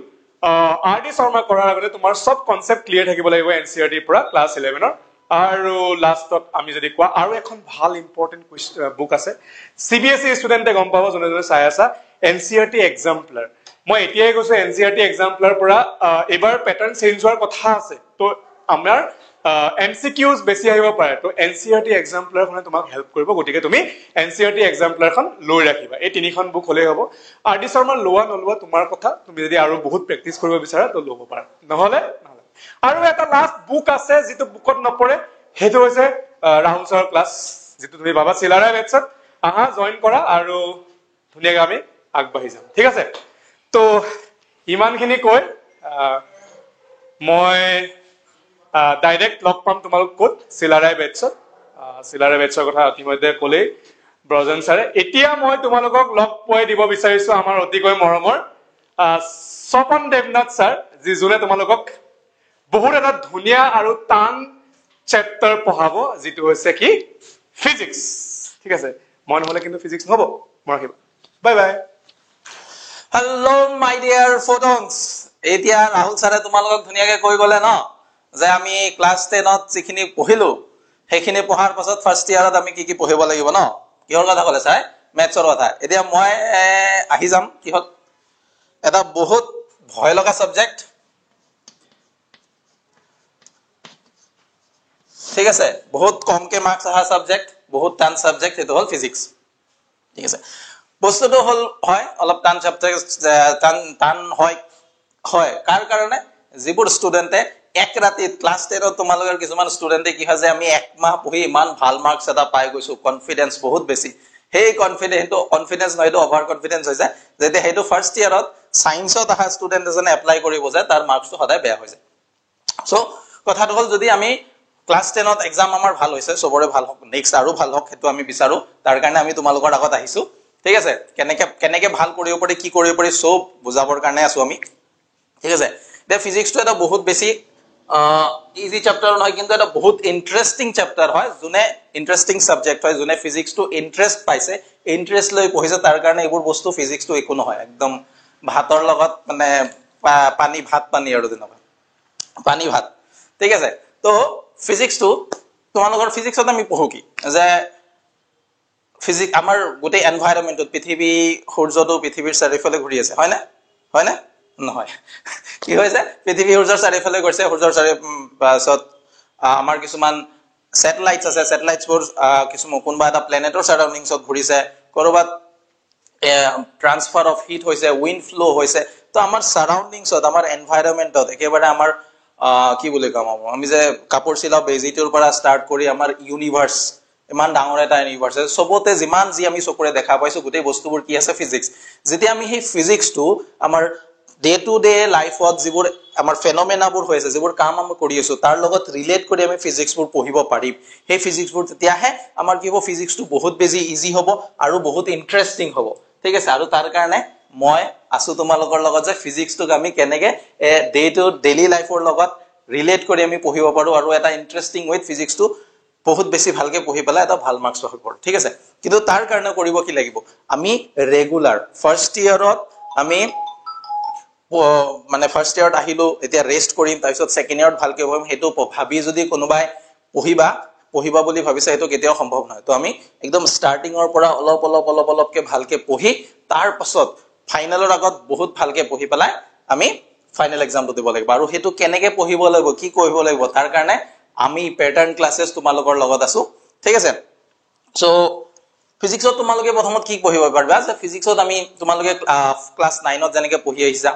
RD শৰ্মা কৰাৰ আগতে তোমাৰ সব কনসেপ্ট ক্লিয়াৰ থাকিব লাগিব NCERT পৰা ক্লাস 11 ৰ আৰু লাষ্টত আমি যদি কোৱা আৰু এখন ভাল ইম্পৰ্টেন্ট বুক আছে CBSE ষ্টুডেণ্টে গম পাব জনে জনে চাই আছা NCERT এক্সাম্পলাৰ মই এতিয়াই কৈছো NCERT এক্সাম্পলাৰ পৰা এবাৰ প্যাটাৰ্ন চেঞ্জ হোৱাৰ কথা আছে তো আমাৰ MCQs বেছি আহিব পাৰে তো NCERT এক্সাম্পলাৰ খনে তোমাক হেল্প কৰিব গতিকে তুমি NCERT এক্সাম্পলাৰ খন লৈ ৰাখিবা এই তিনিখন বুক হলে হ'ব RD শৰ্মা লোৱা নলোৱা তোমাৰ কথা তুমি যদি আৰু বহুত প্ৰেক্টিস কৰিব বিচাৰা তো ল'ব পাৰা নহলে আৰু এটা লাষ্ট বুক আছে যেটো বুকত নপৰে হেতু হৈছে ৰাহুল ছাৰৰ ক্লাস যেটো তুমি বাবা চিলাৰা বেটছত আহা জয়েন কৰা আৰু ধুনীয়াকৈ আমি আগবাঢ়ি যাম ঠিক আছে তো ইমানখিনি কৈ মই ডাইৰেক্ট লগ পাম তোমালোক ক'ত চিলাৰাই বেটছৰ কথা ইতিমধ্যে ক'লেই ব্ৰজন ছাৰে এতিয়া মই তোমালোকক লগ পোৱাই দিব বিচাৰিছো আমাৰ অতিকৈ মৰমৰ স্বপন দেৱনাথ ছাৰ যি যোনে তোমালোকক বহুত এটা ধুনীয়া আৰু টান চেপ্টাৰ পঢ়াব যেটো হৈছে কি ফিজিক্স ঠিক আছে মই নহলে কিন্তু ফিজিক্স নহব মই ৰাখিবা বাই বাই হেল্ল মাই ডিয়াৰ ফটোনস এতিয়া ৰাহুল ছাৰে তোমালোকক ধুনীয়াকৈ কৈ গলে ন যে আমি ক্লাস 10 ত যিখিনি পঢ়িলো সেইখিনি পঢ়াৰ পাছত ফাৰ্স্ট ইয়াৰত আমি কি পঢ়িব লাগিব ন কিহৰ কথা ক'লে ছাৰ মেথছৰ কথা এতিয়া মই আহি যাম কিহত এটা বহুত ভয় লগা সাবজেক্ট ঠিক আছে বহুত কমকে মার্কস আহা সাবজেক্ট বহুত টান সাবজেক্ট এটো হল ফিজিক্স ঠিক আছে বস্তুটো হল হয় অলপ টান সাবজেক্ট টান হয় কার কারণে যিবোৰ ষ্টুডেন্টে এক ৰাতি ক্লাস 10 ত তোমালোকৰ কিছুমান ষ্টুডেন্টে কি হয় যে আমি এক মাহ পঢ়ি ইমান ভাল মার্কস এটা পাই গৈছো কনফিডেন্স বহুত বেছি হেই কনফিডেন্স নহয়তো ওভাৰ কনফিডেন্স হৈ যায় যেতে হেতু ফাৰ্স্ট ইয়াৰত সায়েন্সত আহা ষ্টুডেন্ট এজনে এপ্লাই কৰিব যায় তাৰ মার্কসটো সদায় বেয়া হৈ যায় সো কথাটো হল যদি আমি ক্লাস 10 ত এক্সাম আমাৰ ভাল হৈছে সবৰে ভাল হক নেক্সট আৰু ভাল হক হেতু আমি বিচাৰো তাৰ কাৰণে আমি তোমালোকৰ আগত আহিছো ঠিক আছে কেনেকে ভাল কৰিব পাৰি কি কৰিব পাৰি সব বুজাবৰ কাৰণে আছো আমি ঠিক আছে দে ফিজিক্স টো এটা বহুত বেছি ইজি চ্যাপ্টার নহয় কিন্তু এটা বহুত ইন্টারেস্টিং চ্যাপ্টার হয় জুনে ইন্টারেস্টিং সাবজেক্ট হয় জুনে ফিজিক্স টু ইন্টারেস্ট পাইছে ইন্টারেস্ট লৈ পঢ়িছে তাৰ কাৰণে এইবোৰ বস্তু ফিজিক্স টু একো নহয় একদম ভাতৰ লগত মানে পানী আৰু দিনৰ পানী ভাত ঠিক আছে তো ফিজিক্স টু তোমালোকৰ ফিজিক্সত আমি পঢ়ো কি যে ফিজিক্স আমাৰ গোটেই এনভায়ৰনমেন্টত পৃথিৱী সূৰ্যটো পৃথিৱীৰ চাৰিওফালে ঘূৰি আছে হয় না নহয় কি হৈছে পৃথিৱী সূৰ্যৰ চাৰিওফালে গৈছে সূৰ্যৰ চাৰিওফালে আমাৰ কিছুমান স্যাটেলাইটস আছে স্যাটেলাইটছবোৰ কিছুমান কোনবা এটা প্ল্যানেটৰ সাৰাউন্ডিংছত ঘূৰিছে কৰবাত ট্ৰান্সফাৰ অফ হিট হৈছে উইন্ড ফ্লো হৈছে তো আমাৰ সাৰাউন্ডিংছত আমাৰ এনভায়ৰনমেন্টত একেবাৰে আমাৰ কি বুলি কম আমি যে কাপোৰ চিলাও বেজিটোৰ পৰা স্টাৰ্ট কৰি আমাৰ ইউনিভাৰ্স ইমান ডাঙৰ এটা ইউনিভাৰ্স সবতে যিমান যি আমি চকুৰে দেখা পাইছো গোটেই বস্তুবোৰ কি আছে ফিজিক্স যেতিয়া আমি সেই ফিজিক্স টু আমাৰ ডে টু ডে লাইফত যিবোৰ আমাৰ ফেনোমেনাবোৰ হৈছে যিবোৰ কাম আমি কৰি আছো তাৰ লগত ৰিলেট কৰি আমি ফিজিক্সবোৰ পঢ়িব পাৰিম সেই ফিজিক্সবোৰ তেতিয়াহে আমাৰ কি হ'ব ফিজিক্সটো বহুত বেছি ইজি হ'ব আৰু বহুত ইন্টাৰেষ্টিং হ'ব ঠিক আছে আৰু তাৰ কাৰণে মই আছো তোমালোকৰ লগত যে ফিজিক্সটোক আমি কেনেকে ডে টু ডেইলি লাইফৰ লগত ৰিলেট কৰি আমি পঢ়িব পাৰো আৰু এটা ইন্টাৰেষ্টিং উইথ ফিজিক্সটো বহুত বেছি ভালকে পঢ়ি পেলাই এটা ভাল মাৰ্কস পাব ঠিক আছে কিন্তু তাৰ কাৰণে কৰিব কি লাগিব আমি ৰেগুলাৰ ফাৰ্স্ট ইয়াৰত আমি মানে ফাৰ্স্ট ইয়াৰত আহিলো এতিয়া ৰেষ্ট কৰিম তাৰপিছত সেকেন্ড ইয়াৰত ভালকে পঢ়িম হেতু ভাবি যদি কোনোবাই পঢ়িবা বুলি ভাবিছে হেতু কেতিয়াও সম্ভৱ নহয় তো আমি একদম স্টাৰ্টিংৰ পৰা অলপকে ভালকে পঢ়ি তাৰ পাছত ফাইনেলৰ আগত বহুত ভালকে পঢ়ি পেলাই আমি ফাইনেল এক্সামটো দিব লাগিব আৰু হেতু কেনেকে পঢ়িব লাগিব কি কৰিব লাগিব তাৰ কাৰণে আমি প্যাটাৰ্ন ক্লাसेस তোমালোকৰ লগত আছো ঠিক আছে সো ফিজিক্সত তোমালোকে প্ৰথমত কি পঢ়িব পাৰিবা যে ফিজিক্সত আমি তোমালোকে ক্লাস 9 ত যেনেকে পঢ়ি আহিছা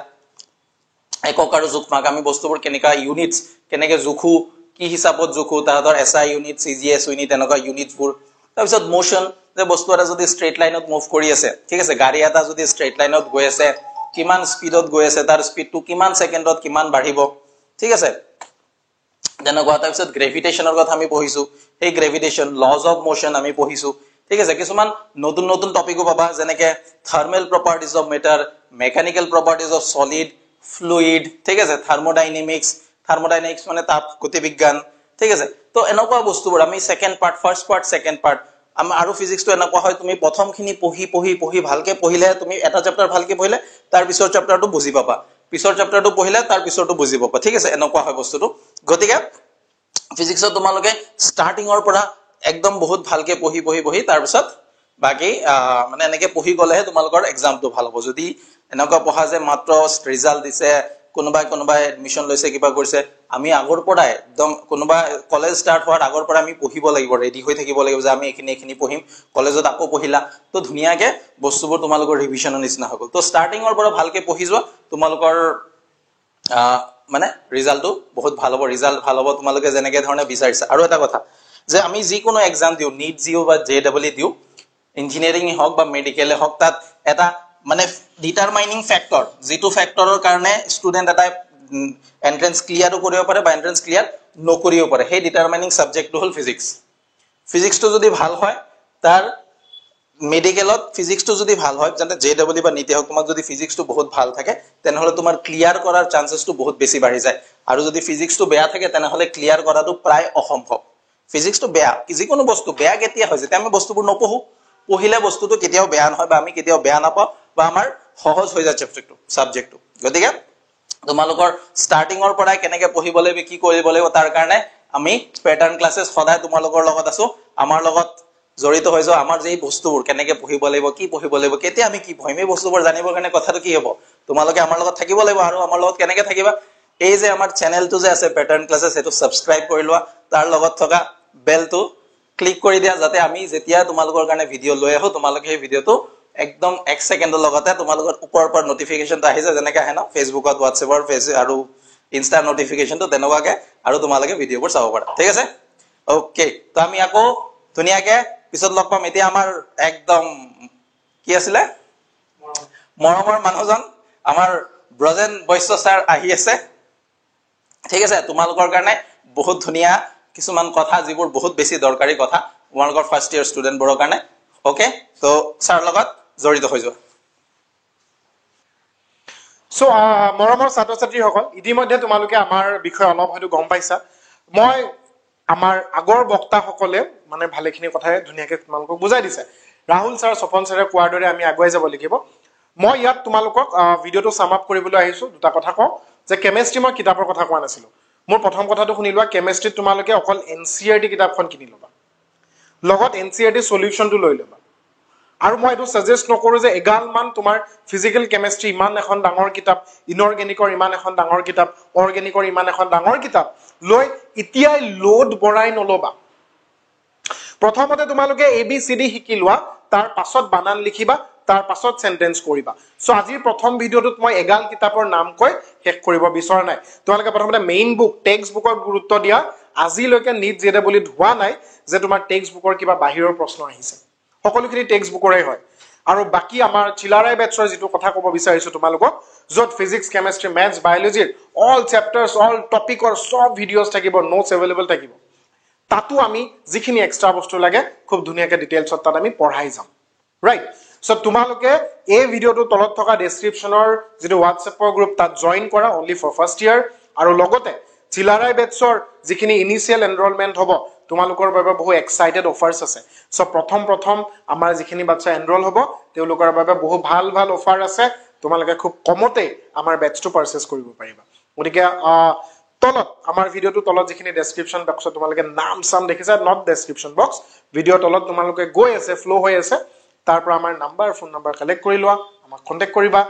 একক আৰু জোখমাক আমি বস্তুবোৰ কেনেকা ইউনিটস কেনেকে জোখু কি হিচাপত জোখু তাহাতৰ এসআই ইউনিট সিজিএস ইউনিট এনেকা ইউনিটবোৰ তাৰপিছত মোশন যে বস্তু এটা যদি স্ট্ৰেইট লাইনত মুভ কৰি আছে ঠিক আছে গাড়ী এটা যদি স্ট্ৰেইট লাইনত গৈ আছে কিমান স্পিডত গৈ আছে তাৰ স্পিডটো কিমান সেকেন্ডত কিমান বাঢ়িব ঠিক আছে তেনেকুৱা তাৰপিছত গ্ৰেভিটেশনৰ কথা আমি পঢ়িছো এই গ্ৰেভিটেশন লজ অফ মোশন আমি পঢ়িছো ঠিক আছে কিছুমান নতুন টপিকো পাবা যেনেকে thermal properties of matter mechanical properties of solid fluid ঠিক আছে থাৰ্মোডাইনামিক্স মানে তাপ গতিবিজ্ঞান ঠিক আছে তো এনেকুৱা বস্তুবোৰ আমি second part first part second part আৰু ফিজিক্সটো এনেকুৱা হয় তুমি প্ৰথমখিনি পঢ়ি ভালকে পঢ়িলে তুমি এটা চেপ্টাৰ ভালকে পঢ়িলে তাৰ পিছৰ চেপ্টাৰটো বুজি পাবা পিছৰ চেপ্টাৰটো পঢ়িলে তাৰ পিছৰটো বুজি পাব ঠিক আছে এনেকুৱা হয় বস্তুটো গতিকে ফিজিক্সত তোমালোকে ষ্টাৰ্টিংৰ পৰা একদম বহুত ভালকে পঢ়ি তাৰ পিছত বাকি মানে এনেকে পঢ়ি গলেহে তোমালোকৰ এক্সামটো ভাল হ'ব যদি এনেকুৱা পঢ়া যে মাত্ৰ ৰিজাল্ট দিছে কোনোবাই এডমিশন লৈছে কিবা কৰিছে আমি আগৰ পৰাই একদম কোনোবা কলেজ ষ্টাৰ্ট হোৱাৰ আগৰ পৰা আমি পঢ়িব লাগিব ৰেডি হৈ থাকিব লাগিব যে আমি এখিনি পঢ়িম কলেজত আকৌ পঢ়িলা তো ধুনিয়াকে বস্তুবোৰ তোমালোকৰ ৰিভিশনৰ নিচিনা হৈ গ'ল তো ষ্টাৰ্টিংৰ পৰা ভালকে পঢ়ি যোৱা তোমালোকৰ মানে ৰিজাল্টটো বহুত ভাল হ'ব ৰিজাল্ট ভাল হ'ব তোমালোকে যেনেকে ধৰণে বিচাৰিছা আৰু এটা কথা যে আমি যিকোনো এক্সাম দিও নিট জিও বা জেডব্লিউ দিও ইঞ্জিনিয়াৰিং হওক বা মেডিকেলে হওক তাত এটা মানে ডিটাৰমাইনিং ফ্যাক্টৰ যেটো ফ্যাক্টৰৰ কাৰণে ষ্টুডেন্ট এটা এন্ট্ৰেন্স ক্লিয়াৰও কৰিব পাৰে বা এন্ট্ৰেন্স ক্লিয়াৰ নকৰিব পাৰে সেই ডিটাৰমাইনিং সাবজেক্টটো হল ফিজিক্সটো যদি ভাল হয় তাৰ মেডিকেলত ফিজিক্সটো যদি ভাল হয় যেনে জেডব্লিউ বা নিটে হওক তোমাক যদি ফিজিক্সটো বহুত ভাল থাকে তেনেহলে তোমাৰ ক্লিয়াৰ কৰাৰ চান্সেসটো বহুত বেছি বাঢ়ি যায় আৰু যদি ফিজিক্সটো বেয়া থাকে তেনেহলে ক্লিয়াৰ কৰাটো প্ৰায় অসম্ভৱ ফিজিক্সটো বেয়া যিকোনো বস্তু বেয়া কেতিয়া হয় যেতিয়া আমি বস্তুবোৰ নপঢ়ো পঢ়িলে বস্তুটো কেতিয়াও বেয়া নহয় বা আমি কেতিয়াও বেয়া নাপাওঁ বা আমাৰ সহজ হৈ যায় সাবজেক্টটো গতিকে তোমালোকৰ ষ্টাৰ্টিংৰ পৰা কেনেকৈ পঢ়িব লাগিব কি কৰিব লাগিব তাৰ কাৰণে আমি প্যাটাৰ্ন ক্লাसेছ সদায় তোমালোকৰ লগত আছো আমাৰ লগত জড়িত হৈ যাও আমাৰ যেই বস্তুবোৰ কেনেকৈ পঢ়িব লাগিব কি পঢ়িব লাগিব কেতিয়া আমি কি পঢ়িম এই বস্তুবোৰ জানিবৰ কাৰণে কথাটো কি হ'ব তোমালোকে আমাৰ লগত থাকিব লাগিব আৰু আমাৰ লগত কেনেকৈ থাকিবা এই যে আমাৰ চেনেলটো যে আছে প্যাটাৰ্ন ক্লাছেছ এটো সাবস্ক্ৰাইব কৰি লোৱা তাৰ লগত থকা বেলটো ক্লিক কৰি দিয়া যাতে আমি যেতিয়া তোমালোকৰ কাৰণে ভিডিও লৈ আহো তোমালোকে এই ভিডিওটো একদম 1 সেকেন্ডৰ লগতে তোমালোকৰ ওপৰৰ পৰা নোটিফিকেশনটো আহি যায় যেনেকৈ আহে না ফেসবুকত হোৱাটছএপৰ আৰু ইনষ্টা নোটিফিকেশনটো তেনেকুৱাকে আৰু তোমালোকে ভিডিওবোৰ চাব পাৰা ঠিক আছে ওকে তো আমি আকৌ ধুনিয়াকে পিছত লগ পাম এতিয়া আমাৰ একদম কি আছিল মৰমৰ মানুহজন আমাৰ ব্ৰজেন বৈশ্য স্যাৰ আহি আছে ঠিক আছে তোমালোকৰ কাৰণে বহুত ধুনিয়া কিছুমান কথা যিবোৰ বহুত বেছি দৰকাৰী কথা তোমালোকৰ ফাৰ্ষ্ট ইয়াৰ ষ্টুডেন্টবোৰৰ কাৰণে ওকে তো স্যাৰ লগত জড়িত হৈ যোৱা সো মৰমৰ ছাত্ৰ ছাত্ৰীসকল ইতিমধ্যে তোমালোকে আমাৰ বিষয়ে অলপ হয়তো গম পাইছা মই আমাৰ আগৰ বক্তাসকলে মানে ভালেখিনি কথাই ধুনিয়াকে তোমালোকক বুজাই দিছে ৰাহুল ছাৰ সপন ছাৰে কোৱাৰ দৰে আমি আগুৱাই যাব লাগিব মই ইয়াত তোমালোকক ভিডিওটো সাম আপ কৰিবলৈ আহিছো দুটা কথা কওঁ যে কেমিষ্ট্ৰি মই কিতাপৰ কথা কোৱা নাছিলো মোৰ প্ৰথম কথাটো শুনি লোৱা কেমিষ্ট্ৰিত তোমালোকে অকল এনচিইআৰটি কিতাপখন কিনি ল'বা লগত এনচিইআৰটি সলিউশনটো লৈ ল'বা আৰু মই এটো সাজেষ্ট নকৰো যে এগাল মান তোমাৰ ফিজিক্যাল কেমিষ্ট্ৰি ইমান এখন ডাঙৰ কিতাপ ইনঅৰ্গেনিকৰ ইমান এখন ডাঙৰ কিতাপ অৰ্গেনিকৰ ইমান এখন ডাঙৰ কিতাপ লৈ ইতিয়াই লোড বঢ়াই নলবা প্ৰথমতে তোমালোকে এবিসিডি শিকি লোৱা তাৰ পাছত বানান লিখিবা তাৰ পাছত সেন্টেন্স কৰিবা সো আজিৰ প্ৰথম ভিডিওটোত মই এগাল কিতাপৰ নাম কৈ শেষ কৰিব বিচৰা নাই তোমালোকে প্ৰথমতে মেইন বুক টেক্সট বুকৰ গুৰুত্ব দিয়া আজিলৈকে নিট জেডব্লিউ হোৱা নাই যে তোমাৰ টেক্সট বুকৰ কিবা বাহিৰৰ প্ৰশ্ন আহিছে সকলোখিনি টেক্সট বুকৰে হয় আৰু বাকি আমাৰ চিলাৰাই বেটছৰ যেটো কথা ক'ব বিচাৰিছো তোমালোকক যত ফিজিক্স কেমিষ্ট্ৰি ম্যাথছ বায়োলজিৰ অল চেপ্টাৰ্স অল টপিকৰ সব ভিডিওস থাকিব নোটস अवेलेबल থাকিব তাতো আমি যিখিনি এক্সট্ৰা বস্তু লাগে খুব ধুনিয়াকে ডিটেইলছত তাত আমি পঢ়াই যাম ৰাইট সো তোমালোকে এই ভিডিওটো তলত থকা ডেসক্ৰিপচনৰ যেটো হোৱাটছএপৰ গ্ৰুপ তাত জয়েন কৰা অনলি ফৰ ফাৰ্ষ্ট ইয়াৰ আৰু লগতে চিলাৰাই বেটছৰ যিখিনি ইনিশিয়াল এনৰোলমেন্ট হ'ব তোমালোকৰ বাবে বহু এক্সাইটেড অফাৰ্স আছে সো প্ৰথম আমাৰ যিখিনি বাচ্চা এনৰোল হ'ব তেওঁলোকৰ বাবে বহু ভাল অফাৰ আছে তোমালোকে খুব কমতে আমাৰ বেটছটো পাৰচেজ কৰিব পাৰিবা গতিকে তলত আমাৰ ভিডিওটো তলত যিখিনি ডেসক্ৰিপচন বক্সত তোমালোকে নাম সাম দেখিছা নট ডেসক্ৰিপচন বক্স ভিডিও তলত তোমালোকে গৈ আছে ফ্লো হৈ আছে তাৰ পৰা আমাৰ নাম্বাৰ ফোন নাম্বাৰ কালেক্ট কৰি লোৱা আমাক কন্টাক্ট কৰিবা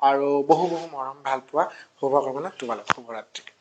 আৰু বহু মৰম ভাল পোৱা শুভকামনা তোমালোক শুভৰাত্ৰি